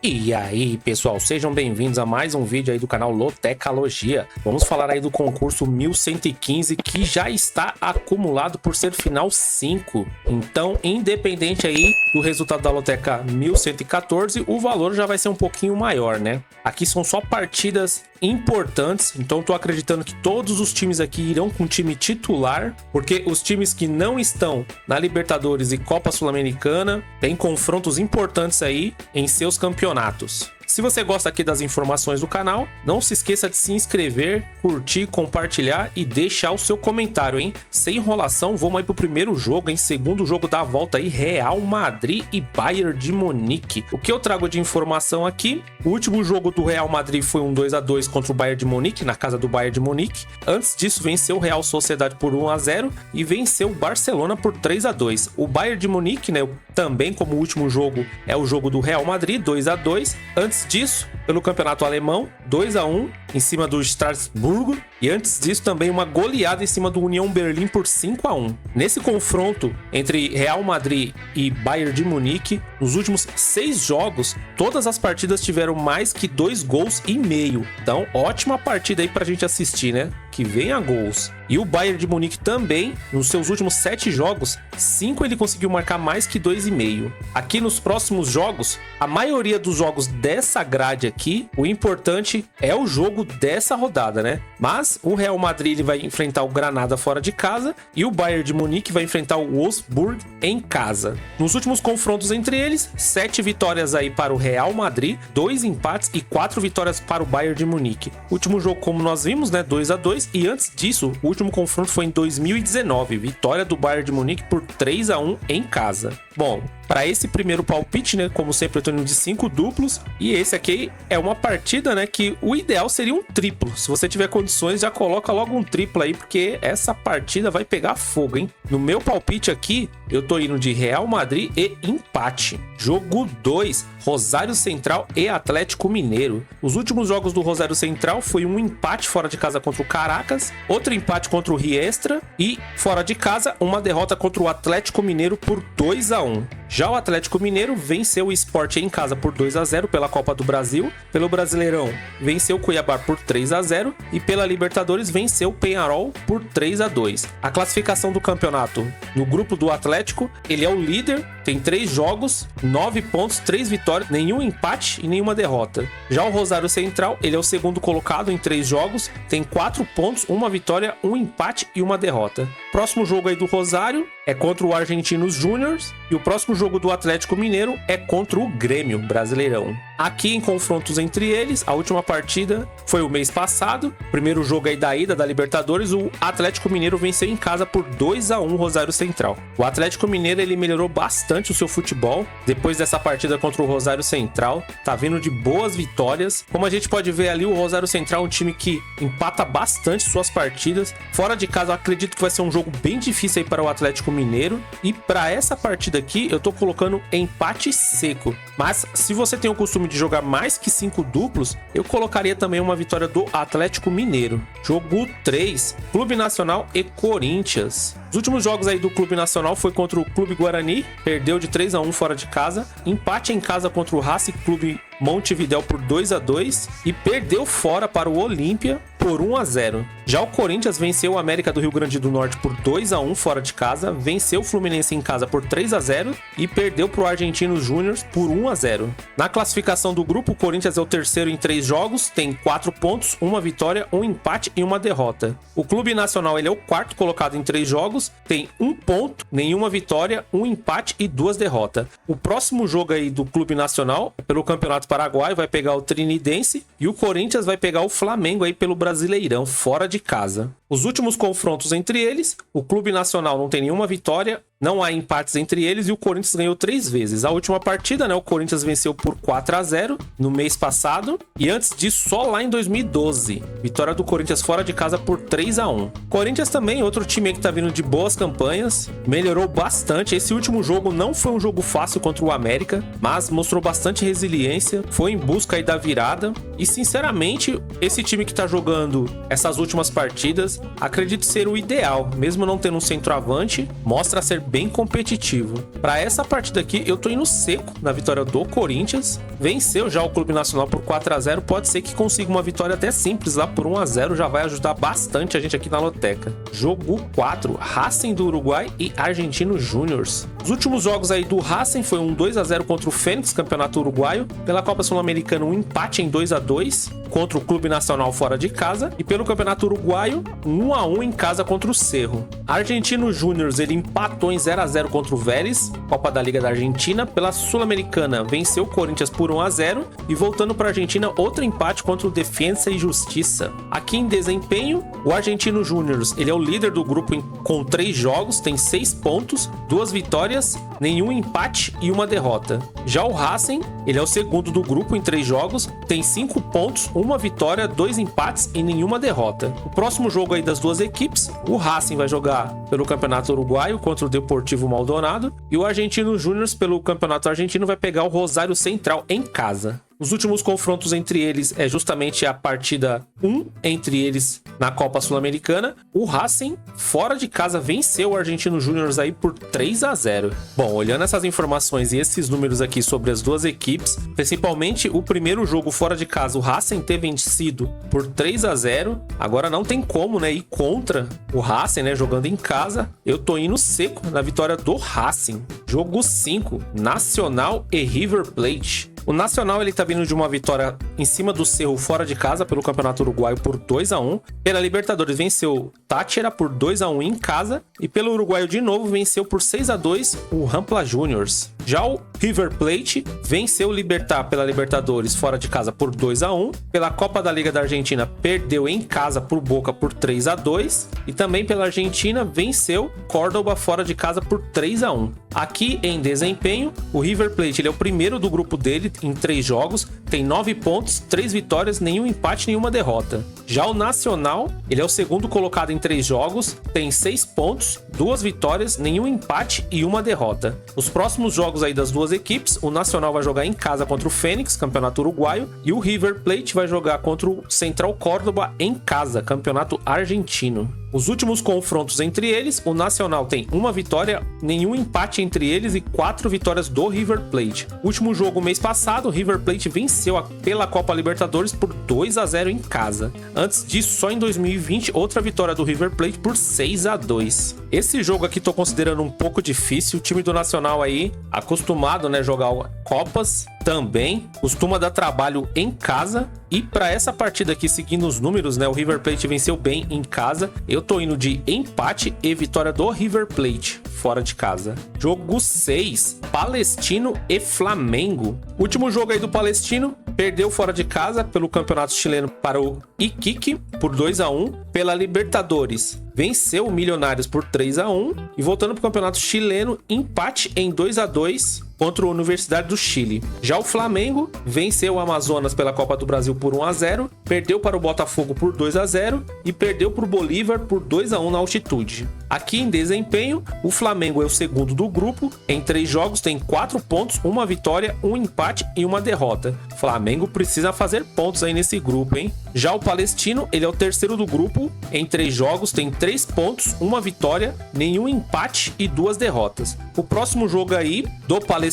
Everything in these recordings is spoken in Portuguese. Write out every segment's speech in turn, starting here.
E aí, pessoal, sejam bem-vindos a mais um vídeo aí do canal Lotecalogia. Vamos falar aí do concurso 1115, que já está acumulado por ser final 5. Então, independente aí do resultado da Loteca 1114, o valor já vai ser um pouquinho maior, né? Aqui são só partidas importantes, então tô acreditando que todos os times aqui irão com time titular, porque os times que não estão na Libertadores e Copa Sul-Americana têm confrontos importantes aí em seus campeonatos. Se você gosta aqui das informações do canal, não se esqueça de se inscrever, curtir, compartilhar e deixar o seu comentário, hein? Sem enrolação, vamos aí pro primeiro jogo, hein? Segundo jogo da volta aí, Real Madrid e Bayern de Munique. O que eu trago de informação aqui? O último jogo do Real Madrid foi um 2-2 contra o Bayern de Munique, na casa do Bayern de Munique. Antes disso, venceu o Real Sociedade por 1-0 e venceu o Barcelona por 3-2. O Bayern de Munique, né, também como o último jogo é o jogo do Real Madrid, 2-2. Antes disso, pelo campeonato alemão, 2-1 em cima do Strasbourg, e antes disso também uma goleada em cima do União Berlim por 5-1. Nesse confronto entre Real Madrid e Bayern de Munique, nos últimos 6 jogos, todas as partidas tiveram mais que 2 gols e meio. Então, ótima partida aí pra gente assistir, né? Que venha gols. E o Bayern de Munique também, nos seus últimos 7 jogos, 5 ele conseguiu marcar mais que 2,5. Aqui nos próximos jogos, a maioria dos jogos dessa grade aqui, o importante é o jogo dessa rodada, né? Mas o Real Madrid ele vai enfrentar o Granada fora de casa e o Bayern de Munique vai enfrentar o Wolfsburg em casa. Nos últimos confrontos entre eles, 7 vitórias aí para o Real Madrid, 2 empates e 4 vitórias para o Bayern de Munique. Último jogo, como nós vimos, né? 2-2, e antes disso, o último confronto foi em 2019, vitória do Bayern de Munique por 3-1 em casa. Bom, para esse primeiro palpite, né, como sempre eu tô indo de 5 duplos, e esse aqui é uma partida, né, que o ideal seria um triplo. Se você tiver condições, já coloca logo um triplo aí, porque essa partida vai pegar fogo, hein? No meu palpite aqui, eu tô indo de Real Madrid e empate. Jogo 2, Rosário Central e Atlético Mineiro. Os últimos jogos do Rosário Central foi um empate fora de casa contra o Caracas, outro empate contra o Riestra e fora de casa uma derrota contra o Atlético Mineiro por 2-1. Já o Atlético Mineiro venceu o Sport em casa por 2-0 pela Copa do Brasil, pelo Brasileirão venceu o Cuiabá por 3-0 e pela Libertadores venceu o Peñarol por 3-2. A classificação do campeonato no grupo do Atlético, ele é o líder, tem 3 jogos, 9 pontos, 3 vitórias, nenhum empate e nenhuma derrota. Já o Rosário Central, ele é o segundo colocado em 3 jogos, tem 4 pontos, 1 vitória, 1 empate e 1 derrota. Próximo jogo aí do Rosário é contra o Argentinos Júniors e o próximo jogo do Atlético Mineiro é contra o Grêmio Brasileirão. Aqui em confrontos entre eles, a última partida foi o mês passado, primeiro jogo aí da ida da Libertadores, o Atlético Mineiro venceu em casa por 2-1 Rosário Central. O Atlético Mineiro ele melhorou bastante o seu futebol depois dessa partida contra o Rosário Central, tá vindo de boas vitórias. Como a gente pode ver ali, o Rosário Central é um time que empata bastante suas partidas. Fora de casa, eu acredito que vai ser um jogo bem difícil aí para o Atlético Mineiro, e para essa partida aqui eu tô colocando empate seco. Mas se você tem o costume de jogar mais que 5 duplos, eu colocaria também uma vitória do Atlético Mineiro. Jogo 3, Clube Nacional e Corinthians. Os últimos jogos aí do Clube Nacional foi contra o Clube Guarani, perdeu de 3-1 fora de casa, empate em casa contra o Racing Clube Montevidéu por 2-2 e perdeu fora para o Olímpia por 1-0. Já o Corinthians venceu o América do Rio Grande do Norte por 2-1 fora de casa, venceu o Fluminense em casa por 3-0 e perdeu para o Argentinos Júniors por 1-0. Na classificação do grupo, o Corinthians é o terceiro em 3 jogos, tem 4 pontos, 1 vitória, 1 empate e 1 derrota. O Clube Nacional ele é o quarto colocado em 3 jogos, tem 1 ponto, nenhuma vitória, 1 empate e 2 derrotas. O próximo jogo aí do Clube Nacional, pelo Campeonato Paraguai, vai pegar o Trinidense e o Corinthians vai pegar o Flamengo aí pelo Brasileirão, fora de casa. Os últimos confrontos entre eles, o Clube Nacional não tem nenhuma vitória, não há empates entre eles e o Corinthians ganhou 3 vezes. A última partida, né, o Corinthians venceu por 4-0 no mês passado e antes disso só lá em 2012. Vitória do Corinthians fora de casa por 3-1. Corinthians também, outro time que tá vindo de boas campanhas, melhorou bastante. Esse último jogo não foi um jogo fácil contra o América, mas mostrou bastante resiliência, foi em busca aí da virada e sinceramente, esse time que tá jogando essas últimas partidas, acredito ser o ideal, mesmo não tendo um centroavante, mostra ser bem competitivo. Para essa partida aqui, eu tô indo seco na vitória do Corinthians. Venceu já o Clube Nacional por 4-0. Pode ser que consiga uma vitória até simples lá por 1-0. Já vai ajudar bastante a gente aqui na loteca. Jogo 4, Racing do Uruguai e Argentino Júnior. Os últimos jogos aí do Racing foi um 2-0 contra o Fênix, campeonato uruguaio. Pela Copa Sul-Americana, um empate em 2-2 contra o Clube Nacional fora de casa. E pelo campeonato uruguaio, 1-1 em casa contra o Cerro. Argentino Júnior, ele empatou em 0-0 contra o Vélez, Copa da Liga da Argentina. Pela Sul-Americana, venceu o Corinthians por 1-0. E voltando para a Argentina, outro empate contra o Defensa e Justiça. Aqui em desempenho, o Argentino Júnior, ele é o líder do grupo com 3 jogos, tem 6 pontos, 2 vitórias, nenhum empate e 1 derrota. Já o Racing, ele é o segundo do grupo em 3 jogos, tem 5 pontos, 1 vitória, 2 empates e nenhuma derrota. O próximo jogo aí das duas equipes, o Racing vai jogar pelo Campeonato Uruguaio contra o Deportivo Maldonado e o Argentino Júnior pelo Campeonato Argentino vai pegar o Rosário Central em casa. Os últimos confrontos entre eles é justamente a partida 1 entre eles na Copa Sul-Americana. O Racing, fora de casa, venceu o Argentino Júnior aí por 3-0. Bom, olhando essas informações e esses números aqui sobre as duas equipes, principalmente o primeiro jogo fora de casa, o Racing ter vencido por 3-0. Agora não tem como, né, ir contra o Racing, né, jogando em casa. Eu tô indo seco na vitória do Racing. Jogo 5, Nacional e River Plate. O Nacional ele tá vindo de uma vitória em cima do Cerro fora de casa pelo Campeonato Uruguaio por 2-1. Pela Libertadores venceu Táchira por 2-1 em casa. E pelo Uruguaio de novo venceu por 6-2 o Rampla Juniors. Já o River Plate venceu o Libertad pela Libertadores fora de casa por 2-1. Pela Copa da Liga da Argentina perdeu em casa por Boca por 3-2. E também pela Argentina venceu Córdoba fora de casa por 3-1. Aqui em desempenho, o River Plate ele é o primeiro do grupo dele em 3 jogos, tem 9 pontos, 3 vitórias, nenhum empate, nenhuma derrota. Já o Nacional, ele é o segundo colocado em 3 jogos, tem 6 pontos, 2 vitórias, nenhum empate e 1 derrota. Os próximos jogos aí das duas equipes, o Nacional vai jogar em casa contra o Fênix, campeonato uruguaio, e o River Plate vai jogar contra o Central Córdoba em casa, campeonato argentino. Os últimos confrontos entre eles, o Nacional tem 1 vitória, nenhum empate entre eles e 4 vitórias do River Plate. O último jogo mês passado, o River Plate venceu pela Copa Libertadores por 2-0 em casa. Antes disso, só em 2020, outra vitória do River Plate por 6-2. Esse jogo aqui tô considerando um pouco difícil. O time do Nacional aí, acostumado, né, jogar Copas, também costuma dar trabalho em casa. E para essa partida aqui, seguindo os números, né, o River Plate venceu bem em casa. Eu tô indo de empate e vitória do River Plate fora de casa. Jogo 6, Palestino e Flamengo. Último jogo aí do Palestino, perdeu fora de casa pelo Campeonato Chileno para o Iquique por 2-1. Pela Libertadores, venceu o Milionários por 3-1. E voltando para o Campeonato Chileno, empate em 2-2 contra a Universidade do Chile. Já o Flamengo venceu o Amazonas pela Copa do Brasil por 1-0, perdeu para o Botafogo por 2-0 e perdeu para o Bolívar por 2-1 na altitude. Aqui em desempenho, o Flamengo é o segundo do grupo, em 3 jogos tem 4 pontos, 1 vitória, 1 empate e 1 derrota. O Flamengo precisa fazer pontos aí nesse grupo, hein? Já o Palestino, ele é o terceiro do grupo, em 3 jogos tem 3 pontos, 1 vitória, nenhum empate e 2 derrotas. O próximo jogo aí do Palestino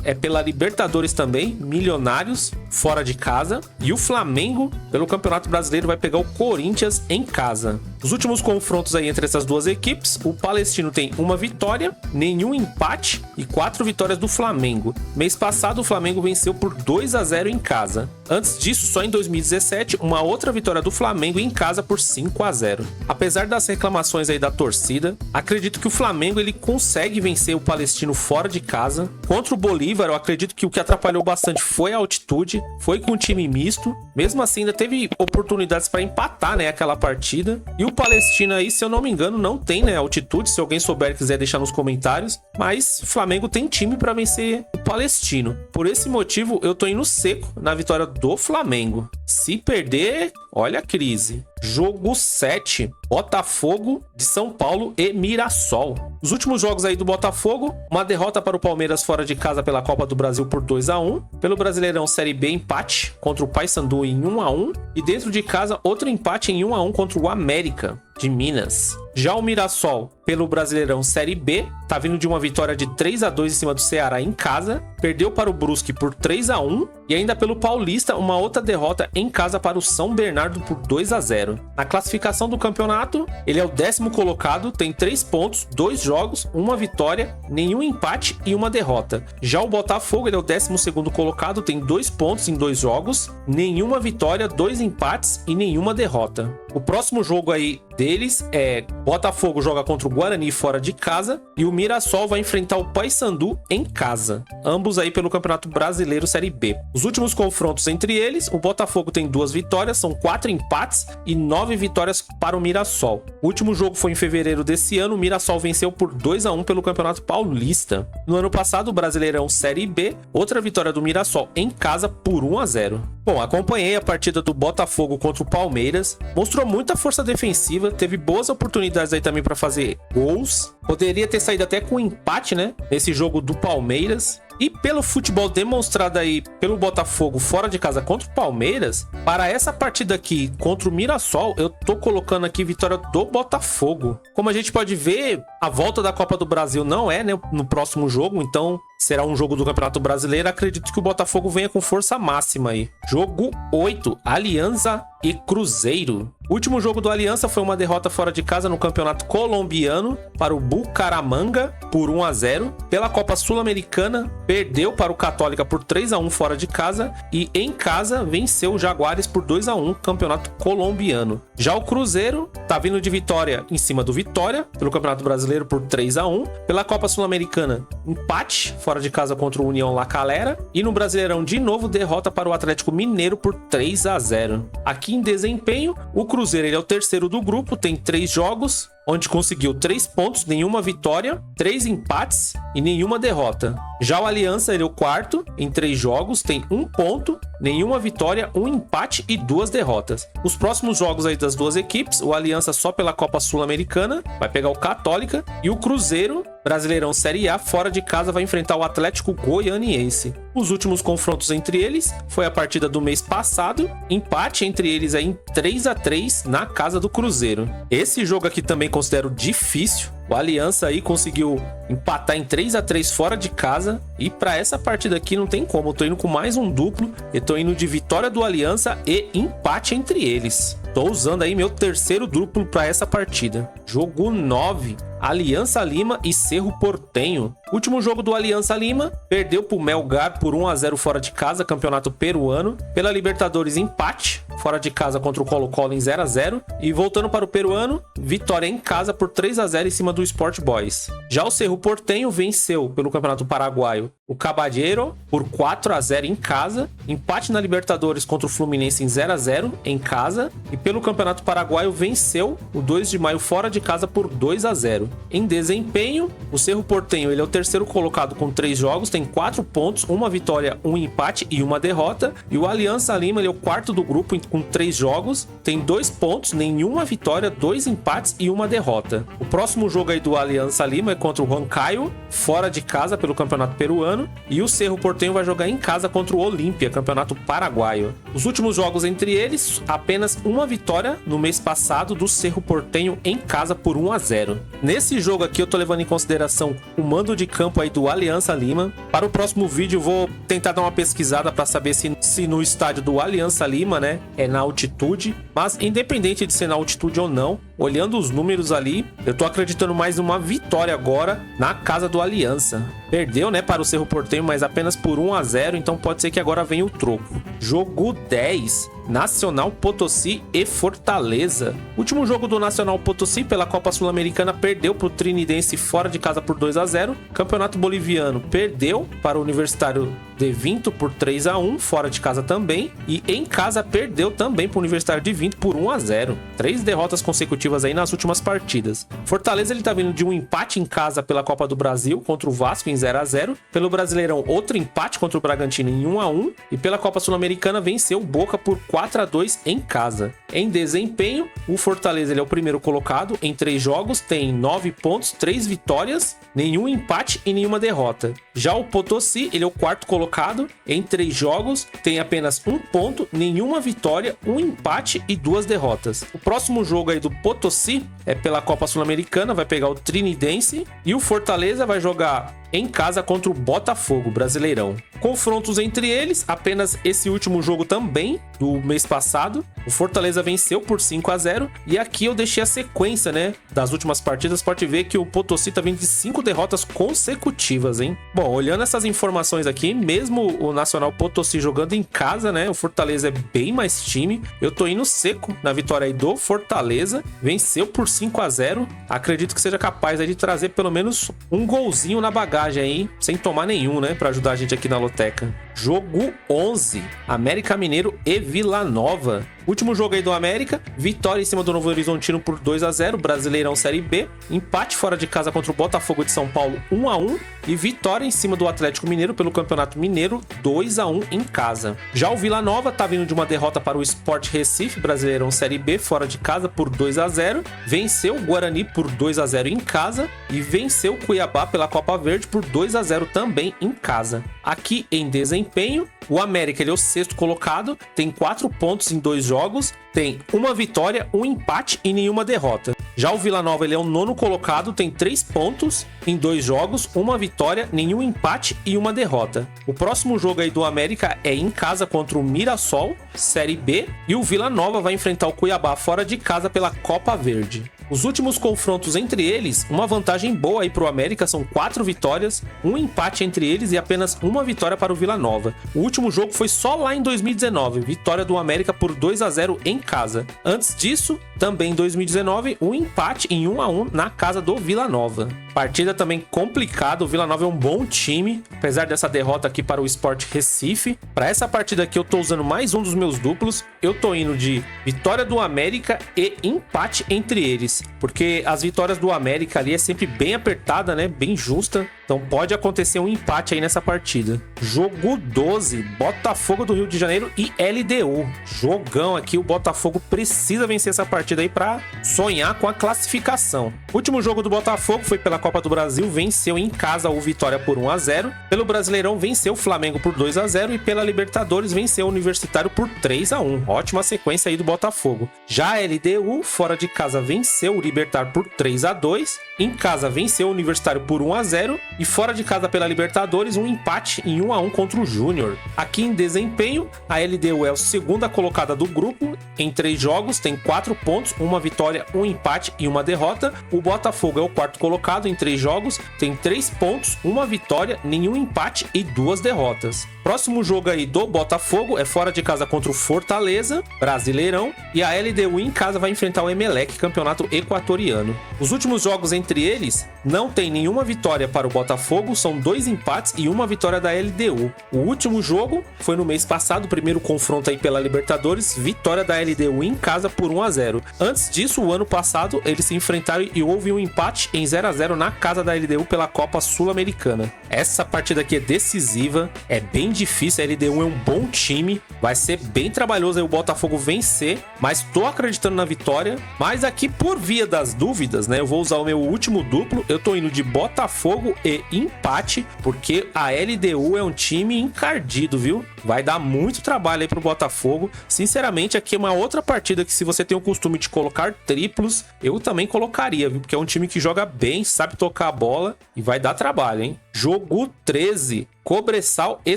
é pela Libertadores também, Milionários fora de casa, e o Flamengo pelo Campeonato Brasileiro vai pegar o Corinthians em casa. Os últimos confrontos aí entre essas duas equipes, o Palestino tem 1 vitória, nenhum empate e 4 vitórias do Flamengo. Mês passado o Flamengo venceu por 2-0 em casa. Antes disso, só em 2017, uma outra vitória do Flamengo em casa por 5-0. Apesar das reclamações aí da torcida, acredito que o Flamengo ele consegue vencer o Palestino fora de casa. Contra o Bolívar, eu acredito que o que atrapalhou bastante foi a altitude, foi com um time misto. Mesmo assim, ainda teve oportunidades para empatar, né, aquela partida. E o Palestino aí, se eu não me engano, não tem, né, altitude. Se alguém souber e quiser deixar nos comentários. Mas o Flamengo tem time para vencer o Palestino. Por esse motivo, eu tô indo seco na vitória do Flamengo. Se perder, olha a crise. Jogo 7, Botafogo de São Paulo e Mirassol. Os últimos jogos aí do Botafogo, uma derrota para o Palmeiras fora de casa pela Copa do Brasil por 2-1. Pelo Brasileirão Série B, empate contra o Paysandu em 1-1. E dentro de casa, outro empate em 1-1 contra o América. de Minas. Já o Mirassol, pelo Brasileirão Série B, tá vindo de uma vitória de 3-2 em cima do Ceará em casa, perdeu para o Brusque por 3-1 e ainda pelo Paulista, uma outra derrota em casa para o São Bernardo por 2-0. Na classificação do campeonato, ele é o 10º colocado, tem 3 pontos, 2 jogos, 1 vitória, nenhum empate e 1 derrota. Já o Botafogo, ele é o 12º colocado, tem 2 pontos em 2 jogos, nenhuma vitória, 2 empates e nenhuma derrota. O próximo jogo aí deles é Botafogo joga contra o Guarani fora de casa e o Mirassol vai enfrentar o Paysandu em casa. Ambos aí pelo Campeonato Brasileiro Série B. Os últimos confrontos entre eles, o Botafogo tem 2 vitórias, são 4 empates e 9 vitórias para o Mirassol. O último jogo foi em fevereiro desse ano, o Mirassol venceu por 2-1 pelo Campeonato Paulista. No ano passado, o Brasileirão Série B, outra vitória do Mirassol em casa por 1-0. Bom, acompanhei a partida do Botafogo contra o Palmeiras, mostrou muita força defensiva, teve boas oportunidades aí também para fazer gols. Poderia ter saído até com um empate, né? Nesse jogo do Palmeiras. E pelo futebol demonstrado aí pelo Botafogo fora de casa contra o Palmeiras, para essa partida aqui contra o Mirassol, eu tô colocando aqui vitória do Botafogo. Como a gente pode ver, a volta da Copa do Brasil não é, né, no próximo jogo, então será um jogo do Campeonato Brasileiro. Acredito que o Botafogo venha com força máxima aí. Jogo 8, Aliança e Cruzeiro. O último jogo do Aliança foi uma derrota fora de casa no Campeonato Colombiano para o Bucaramanga por 1-0. Pela Copa Sul-Americana, perdeu para o Católica por 3-1 fora de casa e em casa venceu o Jaguares por 2-1 Campeonato Colombiano. Já o Cruzeiro tá vindo de vitória em cima do Vitória pelo Campeonato Brasileiro por 3-1. Pela Copa Sul-Americana, empate fora de casa contra o União La Calera e no Brasileirão de novo derrota para o Atlético Mineiro por 3-0. Aqui em desempenho, o Cruzeiro ele é o 3º do grupo, tem 3 jogos, onde conseguiu 3 pontos, nenhuma vitória, 3 empates e nenhuma derrota. Já o Aliança ele é o 4º em 3 jogos, tem 1 ponto, nenhuma vitória, 1 empate e 2 derrotas. Os próximos jogos aí das duas equipes, o Aliança só pela Copa Sul-Americana, vai pegar o Católica, e o Cruzeiro, Brasileirão Série A, fora de casa, vai enfrentar o Atlético Goianiense. Os últimos confrontos entre eles foi a partida do mês passado, empate entre eles aí em 3-3 na casa do Cruzeiro. Esse jogo aqui também considero difícil. O Aliança aí conseguiu empatar em 3-3 fora de casa. E para essa partida aqui não tem como. Eu tô indo com mais um duplo. Eu tô indo de vitória do Aliança e empate entre eles. Tô usando aí meu 3º duplo para essa partida. Jogo 9. Aliança Lima e Cerro Porteño. Último jogo do Aliança Lima, perdeu pro Melgar por 1-0 fora de casa, campeonato peruano. Pela Libertadores, empate fora de casa contra o Colo-Colo em 0-0. E voltando para o peruano, vitória em casa por 3-0 em cima do Sport Boys. Já o Cerro Porteño venceu pelo Campeonato Paraguaio o Caballero por 4-0 em casa. Empate na Libertadores contra o Fluminense em 0-0 em casa. E pelo Campeonato Paraguaio venceu o 2 de maio fora de casa por 2-0. Em desempenho, o Cerro Porteño ele é o 3º colocado com 3 jogos, tem 4 pontos, 1 vitória, 1 empate e 1 derrota. E o Aliança Lima ele é o 4º do grupo com 3 jogos, tem 2 pontos, nenhuma vitória, 2 empates e 1 derrota. O próximo jogo aí do Aliança Lima é contra o Huancayo, fora de casa pelo Campeonato Peruano. E o Cerro Porteño vai jogar em casa contra o Olímpia, Campeonato Paraguaio. Os últimos jogos entre eles, apenas 1 vitória no mês passado do Cerro Porteño em casa por 1-0. Nesse jogo aqui eu tô levando em consideração o mando de campo aí do Aliança Lima. Para o próximo vídeo eu vou tentar dar uma pesquisada para saber se no estádio do Aliança Lima, né, é na altitude. Mas independente de ser na altitude ou não, olhando os números ali, eu tô acreditando mais numa vitória agora na casa do Aliança. Perdeu, né, para o Cerro Porteño, mas apenas por 1-0, então pode ser que agora venha o troco. Jogo 10, Nacional Potosí e Fortaleza. Último jogo do Nacional Potosí pela Copa Sul-Americana, perdeu para o Trinidense fora de casa por 2-0. Campeonato Boliviano perdeu para o Universitário de Vinto por 3-1, fora de casa também. E em casa perdeu também para o Universitário de Vinto por 1-0. 3 derrotas consecutivas aí nas últimas partidas. Fortaleza ele tá vindo de um empate em casa pela Copa do Brasil contra o Vasco em 0-0. Pelo Brasileirão, outro empate contra o Bragantino em 1-1. E pela Copa Sul-Americana venceu o Boca por 4-2 em casa. Em desempenho, o Fortaleza ele é o 1º colocado em 3 jogos, tem 9 pontos, 3 vitórias, nenhum empate e nenhuma derrota. Já o Potosí ele é o 4º colocado colocado, em 3 jogos, tem apenas 1 ponto, nenhuma vitória, 1 empate e 2 derrotas. O próximo jogo aí do Potosí é pela Copa Sul-Americana, vai pegar o Trinidense, e o Fortaleza vai jogar em casa contra o Botafogo, Brasileirão. Confrontos entre eles, apenas esse último jogo também, do mês passado. O Fortaleza venceu por 5-0. E aqui eu deixei a sequência, né, das últimas partidas. Pode ver que o Potosí tá vindo de 5 derrotas consecutivas, hein? Bom, olhando essas informações aqui, mesmo o Nacional Potosí jogando em casa, né, o Fortaleza é bem mais time. Eu tô indo seco na vitória aí do Fortaleza. Venceu por 5-0. Acredito que seja capaz aí de trazer pelo menos um golzinho na bagagem aí, sem tomar nenhum, né, pra ajudar a gente aqui na loteca. Jogo 11, América Mineiro e Vila Nova. Último jogo aí do América, vitória em cima do Novo Horizontino por 2-0, Brasileirão Série B, empate fora de casa contra o Botafogo de São Paulo 1-1 e vitória em cima do Atlético Mineiro pelo Campeonato Mineiro 2-1 em casa. Já o Vila Nova tá vindo de uma derrota para o Sport Recife, Brasileirão Série B, fora de casa por 2-0, venceu o Guarani por 2-0 em casa e venceu o Cuiabá pela Copa Verde por 2-0 também em casa. Aqui em desempenho, o América ele é o 6º colocado, tem 4 pontos em 2 jogos, tem 1 vitória, 1 empate e nenhuma derrota. Já o Vila Nova ele é o 9º colocado, tem 3 pontos em 2 jogos, 1 vitória, nenhum empate e 1 derrota. O próximo jogo aí do América é em casa contra o Mirassol, Série B, e o Vila Nova vai enfrentar o Cuiabá fora de casa pela Copa Verde. Os últimos confrontos entre eles, uma vantagem boa aí pro América, são 4 vitórias, 1 empate entre eles e apenas 1 vitória para o Vila Nova. O último jogo foi só lá em 2019, vitória do América por 2-0 em casa. Antes disso, também em 2019, um empate em 1-1 na casa do Vila Nova. Partida também complicada, o Vila Nova é um bom time, apesar dessa derrota aqui para o Sport Recife. Para essa partida aqui eu tô usando mais um dos meus duplos, eu tô indo de vitória do América e empate entre eles, porque as vitórias do América ali é sempre bem apertada, né, bem justa, então pode acontecer um empate aí nessa partida. Jogo 12, Botafogo do Rio de Janeiro e LDU. Jogão aqui, o Botafogo precisa vencer essa partida aí para sonhar com a classificação. O último jogo do Botafogo foi pela Copa do Brasil, venceu em casa o Vitória por 1-0. Pelo Brasileirão venceu o Flamengo por 2-0 e pela Libertadores venceu o Universitário por 3-1. Ótima sequência aí do Botafogo. Já a LDU, fora de casa, venceu o Libertar por 3-2. Em casa venceu o Universitário por 1-0 e fora de casa pela Libertadores um empate em 1-1 contra o Júnior. Aqui em desempenho, a LDU é a 2ª colocada do grupo, em 3 jogos tem 4 pontos, 1 vitória, 1 empate e 1 derrota. O Botafogo é o 4º colocado em 3 jogos, tem 3 pontos, 1 vitória, nenhum empate e 2 derrotas. Próximo jogo aí do Botafogo é fora de casa contra o Fortaleza, Brasileirão, e a LDU em casa vai enfrentar o Emelec, campeonato equatoriano. Os últimos jogos entre eles não tem nenhuma vitória para o Botafogo, são 2 empates e 1 vitória da LDU. O último jogo foi no mês passado, o primeiro confronto aí pela Libertadores, vitória da LDU em casa por 1-0. Antes disso, o ano passado, eles se enfrentaram e houve um empate em 0-0 na casa da LDU pela Copa Sul-Americana. Essa partida aqui é decisiva, é bem difícil, a LDU é um bom time, vai ser bem trabalhoso aí o Botafogo vencer, mas tô acreditando na vitória. Mas aqui, por via das dúvidas, né, eu vou usar o meu último duplo, eu tô indo de Botafogo e empate, porque a LDU é um time encardido, viu? Vai dar muito trabalho aí pro Botafogo. Sinceramente, aqui é uma outra partida que, se você tem o costume de colocar triplos, eu também colocaria, viu? Porque é um time que joga bem, sabe tocar a bola e vai dar trabalho, hein? Jogo 13, Cobressal e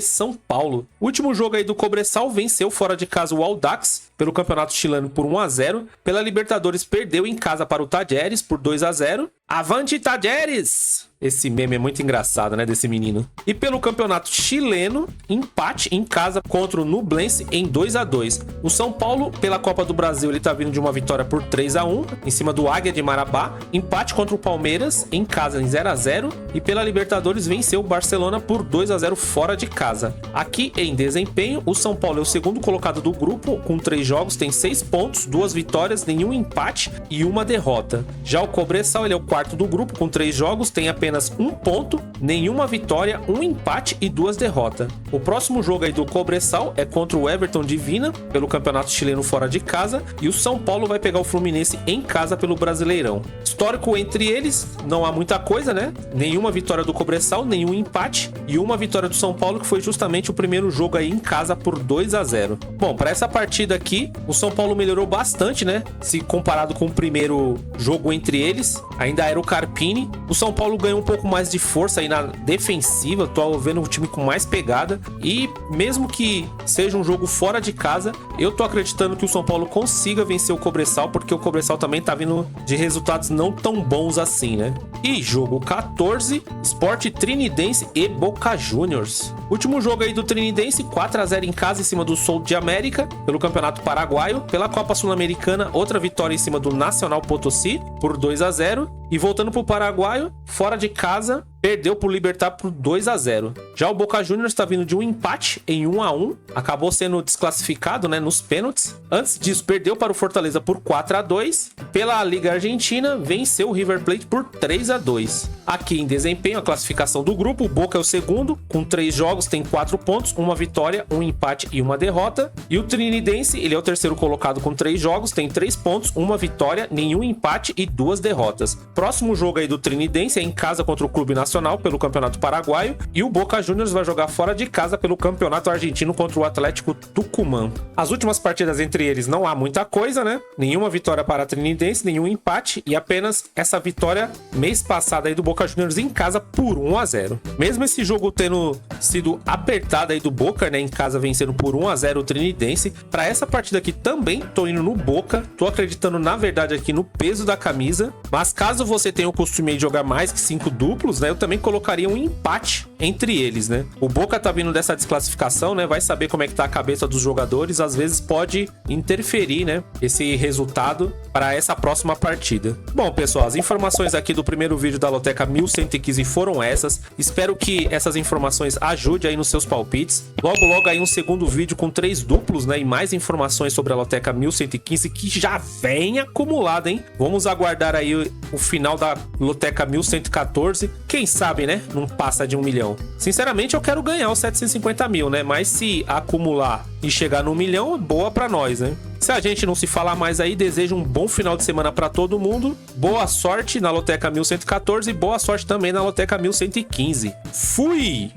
São Paulo. O último jogo aí do Cobressal venceu fora de casa o Audax pelo Campeonato Chileno por 1-0. Pela Libertadores perdeu em casa para o Tajeres por 2-0. Avante Tajeres! Esse meme é muito engraçado, né, desse menino. E pelo Campeonato Chileno, empate em casa contra o Nublense em 2-2. O São Paulo, pela Copa do Brasil, ele tá vindo de uma vitória por 3-1 em cima do Águia de Marabá. Empate contra o Palmeiras em casa em 0-0. E pela Libertadores venceu o Barcelona por 2-0 fora de casa. Aqui em desempenho, o São Paulo é o 2º colocado do grupo, com 3 jogos, tem 6 pontos, 2 vitórias, nenhum empate e 1 derrota. Já o Cobressal, ele é o 4º do grupo, com 3 jogos, tem apenas 1 ponto, nenhuma vitória, 1 empate e 2 derrotas. O próximo jogo aí do Cobressal é contra o Everton Divina, pelo Campeonato Chileno fora de casa, e o São Paulo vai pegar o Fluminense em casa pelo Brasileirão. Histórico entre eles, não há muita coisa, né? Nenhuma vitória do Cobressal, nenhum empate, e uma vitória do São Paulo, que foi justamente o primeiro jogo aí em casa por 2-0. Bom, para essa partida aqui, o São Paulo melhorou bastante, né? Se comparado com o primeiro jogo entre eles, ainda era o Carpini. O São Paulo ganhou um pouco mais de força aí na defensiva, tô vendo o time com mais pegada, e mesmo que seja um jogo fora de casa, eu tô acreditando que o São Paulo consiga vencer o Cobressal, porque o Cobressal também tá vindo de resultados não tão bons assim, né? E jogo 14, Sport Trinidense e Boca Juniors. Último jogo aí do Trinidense, 4-0 em casa em cima do Sul de América, pelo Campeonato Paraguaio. Pela Copa Sul-Americana, outra vitória em cima do Nacional Potosí, por 2-0. E voltando pro Paraguaio, fora de casa, perdeu pro Libertad por 2-0. Já o Boca Juniors está vindo de um empate em 1-1, acabou sendo desclassificado, né, nos pênaltis. Antes disso, perdeu para o Fortaleza por 4-2. Pela Liga Argentina, venceu o River Plate por 3-2. Aqui em desempenho, a classificação do grupo, o Boca é o segundo, com 3 jogos, tem 4 pontos, uma vitória, um empate e uma derrota. E o Trinidense, ele é o terceiro colocado com 3 jogos, tem 3 pontos, uma vitória, nenhum empate e 2 derrotas. Próximo jogo aí do Trinidense é em casa contra o Clube Nacional pelo Campeonato Paraguaio, e o Boca Juniors vai jogar fora de casa pelo Campeonato Argentino contra o Atlético Tucumã. As últimas partidas entre eles não há muita coisa, né? Nenhuma vitória para a Trinidense, nenhum empate, e apenas essa vitória mês passado aí do Boca Juniors em casa por 1-0. Mesmo esse jogo tendo sido apertado aí do Boca, né, em casa vencendo por 1-0 o Trinidense, para essa partida aqui também tô indo no Boca, tô acreditando na verdade aqui no peso da camisa, mas caso você tenha o costume de jogar mais que 5 duplos, né, eu também colocaria um empate entre eles, né? O Boca tá vindo dessa desclassificação, né, vai saber como é que tá a cabeça dos jogadores, às vezes pode interferir, né, esse resultado para essa próxima partida. Bom, pessoal, as informações aqui do primeiro vídeo da Loteca 1115 foram essas. Espero que essas informações ajudem aí nos seus palpites. Logo, logo aí um segundo vídeo com 3 duplos, né, e mais informações sobre a Loteca 1115 que já vem acumulada, hein? Vamos aguardar aí o final da Loteca 1114. Quem sabe, né, não passa de 1 milhão. Sinceramente, eu quero ganhar os 750 mil, né? Mas se acumular e chegar no 1 milhão, boa pra nós, né? Se a gente não se falar mais aí, desejo um bom final de semana para todo mundo. Boa sorte na Loteca 1114 e boa sorte também na Loteca 1115. Fui!